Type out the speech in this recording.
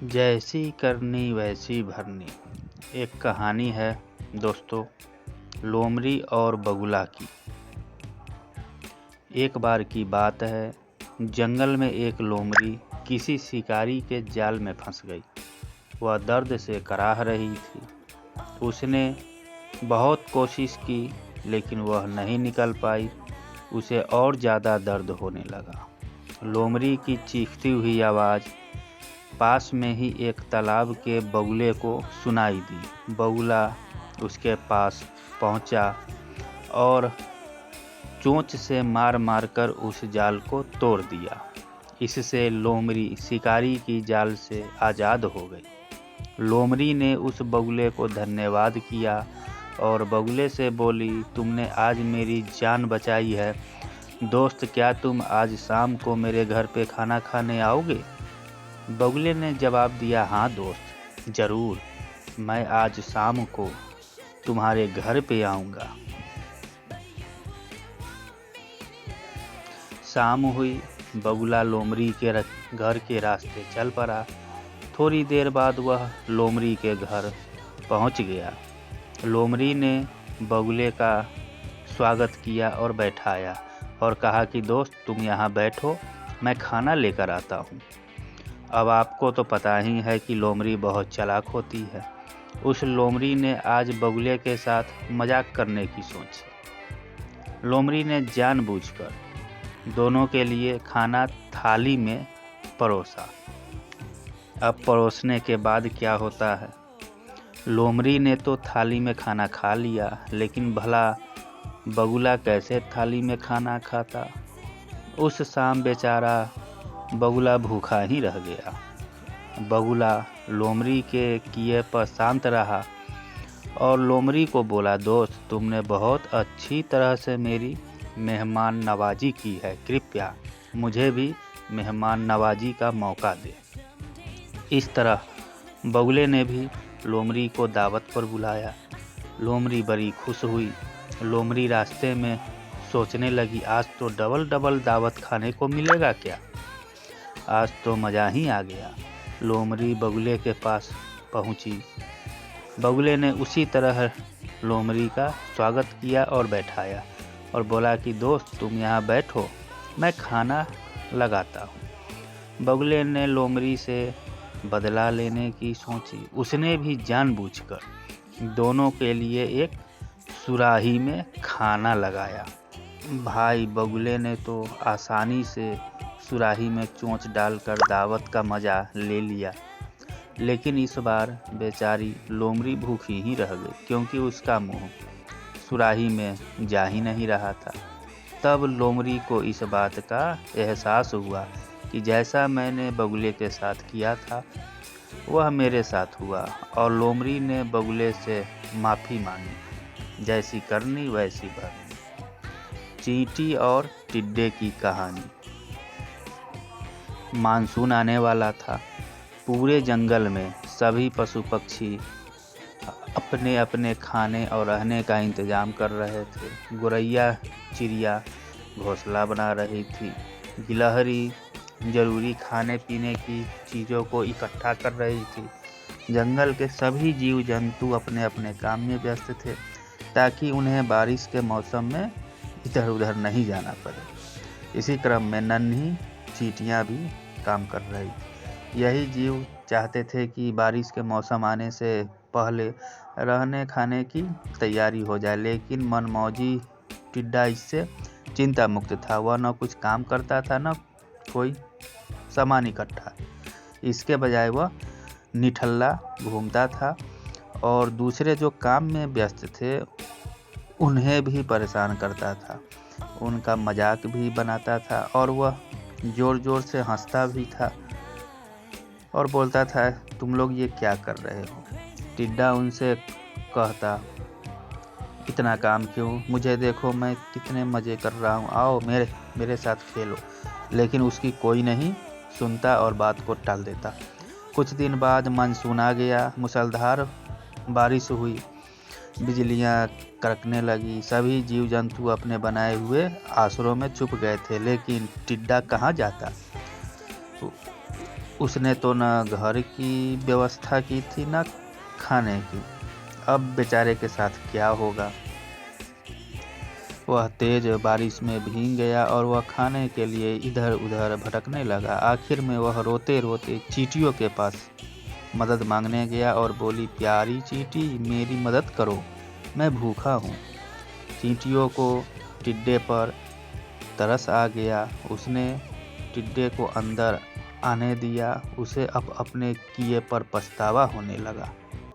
जैसी करनी वैसी भरनी। एक कहानी है दोस्तों, लोमड़ी और बगुला की। एक बार की बात है, जंगल में एक लोमड़ी किसी शिकारी के जाल में फंस गई। वह दर्द से कराह रही थी। उसने बहुत कोशिश की, लेकिन वह नहीं निकल पाई। उसे और ज़्यादा दर्द होने लगा। लोमड़ी की चीखती हुई आवाज़ पास में ही एक तालाब के बगुले को सुनाई दी। बगुला उसके पास पहुंचा और चोंच से मार मार कर उस जाल को तोड़ दिया। इससे लोमड़ी शिकारी की जाल से आज़ाद हो गई। लोमड़ी ने उस बगुले को धन्यवाद किया और बगुले से बोली, तुमने आज मेरी जान बचाई है दोस्त, क्या तुम आज शाम को मेरे घर पे खाना खाने आओगे? बगुले ने जवाब दिया, हाँ दोस्त, ज़रूर, मैं आज शाम को तुम्हारे घर पे आऊँगा। शाम हुई, बगुला लोमड़ी के घर के रास्ते चल पड़ा। थोड़ी देर बाद वह लोमड़ी के घर पहुंच गया। लोमड़ी ने बगुले का स्वागत किया और बैठाया और कहा कि दोस्त, तुम यहाँ बैठो, मैं खाना लेकर आता हूँ। अब आपको तो पता ही है कि लोमड़ी बहुत चालाक होती है। उस लोमड़ी ने आज बगुले के साथ मजाक करने की सोची। लोमड़ी ने जानबूझकर दोनों के लिए खाना थाली में परोसा। अब परोसने के बाद क्या होता है, लोमड़ी ने तो थाली में खाना खा लिया, लेकिन भला बगुला कैसे थाली में खाना खाता? उस शाम बेचारा बगुला भूखा ही रह गया। बगुला लोमड़ी के किए पर शांत रहा और लोमड़ी को बोला, दोस्त, तुमने बहुत अच्छी तरह से मेरी मेहमान नवाजी की है, कृपया मुझे भी मेहमान नवाजी का मौका दे। इस तरह बगुले ने भी लोमड़ी को दावत पर बुलाया। लोमड़ी बड़ी खुश हुई। लोमड़ी रास्ते में सोचने लगी, आज तो डबल डबल दावत खाने को मिलेगा क्या? आज तो मज़ा ही आ गया। लोमड़ी बगुले के पास पहुंची। बगुले ने उसी तरह लोमड़ी का स्वागत किया और बैठाया और बोला कि दोस्त, तुम यहाँ बैठो, मैं खाना लगाता हूँ। बगुले ने लोमड़ी से बदला लेने की सोची। उसने भी जानबूझकर दोनों के लिए एक सुराही में खाना लगाया। भाई बगुले ने तो आसानी से सुराही में चोंच डालकर दावत का मज़ा ले लिया, लेकिन इस बार बेचारी लोमड़ी भूखी ही रह गई, क्योंकि उसका मुंह सुराही में जा ही नहीं रहा था। तब लोमड़ी को इस बात का एहसास हुआ कि जैसा मैंने बगुले के साथ किया था वह मेरे साथ हुआ, और लोमड़ी ने बगुले से माफ़ी मांगी। जैसी करनी वैसी भरनी। चींटी और टिड्डे की कहानी। मानसून आने वाला था। पूरे जंगल में सभी पशु पक्षी अपने अपने खाने और रहने का इंतजाम कर रहे थे। गौरैया चिड़िया घोंसला बना रही थी। गिलहरी जरूरी खाने पीने की चीज़ों को इकट्ठा कर रही थी। जंगल के सभी जीव जंतु अपने अपने काम में व्यस्त थे, ताकि उन्हें बारिश के मौसम में इधर उधर नहीं जाना पड़े। इसी क्रम में नन्ही चींटियां भी काम कर रही थी। यही जीव चाहते थे कि बारिश के मौसम आने से पहले रहने खाने की तैयारी हो जाए, लेकिन मनमौजी टिड्डा इससे चिंता मुक्त था। वह न कुछ काम करता था, न कोई सामान इकट्ठा। इसके बजाय वह निठल्ला घूमता था और दूसरे जो काम में व्यस्त थे उन्हें भी परेशान करता था। उनका मजाक भी बनाता था और वह जोर जोर से हंसता भी था और बोलता था, तुम लोग ये क्या कर रहे हो? टिड्डा उनसे कहता, इतना काम क्यों, मुझे देखो मैं कितने मज़े कर रहा हूँ, आओ मेरे साथ खेलो। लेकिन उसकी कोई नहीं सुनता और बात को टाल देता। कुछ दिन बाद मानसून आ गया। मूसलाधार बारिश हुई, बिजलियाँ कड़कने लगी। सभी जीव जंतु अपने बनाए हुए आश्रयों में छुप गए थे, लेकिन टिड्डा कहाँ जाता? उसने तो न घर की व्यवस्था की थी न खाने की। अब बेचारे के साथ क्या होगा। वह तेज बारिश में भीग गया और वह खाने के लिए इधर उधर भटकने लगा। आखिर में वह रोते रोते चींटियों के पास मदद मांगने गया और बोली, प्यारी चींटी, मेरी मदद करो, मैं भूखा हूँ। चींटियों को टिड्डे पर तरस आ गया। उसने टिड्डे को अंदर आने दिया। उसे अब अपने किए पर पछतावा होने लगा।